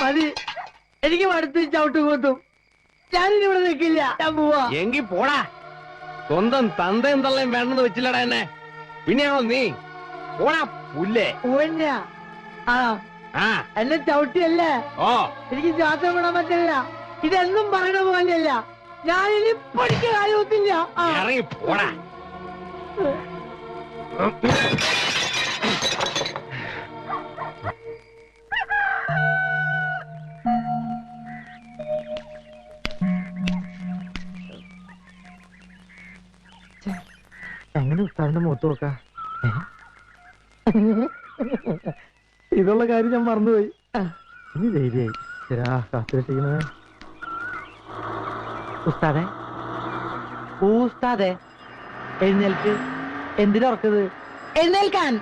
മതി, എനിക്ക് മടുത്ത് ചവിട്ടും കൂത്തും. ഞാനിനി ഇവിടെ നിൽക്കില്ല, ഞാൻ പോവാ. എങ്കി പോടാ. സ്വന്തം തന്തയും തള്ളയും വേണമെന്ന് വെച്ചില്ലടാ എന്നെ. പിന്നെയാണോ നീ? പോടാ പുല്ലേ. എന്നെ ചവിട്ടിയല്ലേ? ഓ, എനിക്ക് ശ്വാസം വിടാൻ പറ്റില്ല. ഇതെന്നും പറയണ പോലെയല്ല. ഞാനിനി പഠിക്കാൻ കാര്യത്തില്ല. ഇറങ്ങി പോടാ. അങ്ങനെ ഉസ്താദിന്റെ മുഖത്ത് നോക്ക. ഇതുള്ള കാര്യം ഞാൻ മറന്നുപോയി. ഇനി ധൈര്യമായി. കാത്തിരിക്കുന്നത് ഉസ്താദെ, ഉസ്താദെ എഴുന്നേൽക്ക്. എന്തിനുറക്കത്? എഴുന്നേൽക്കാൻ.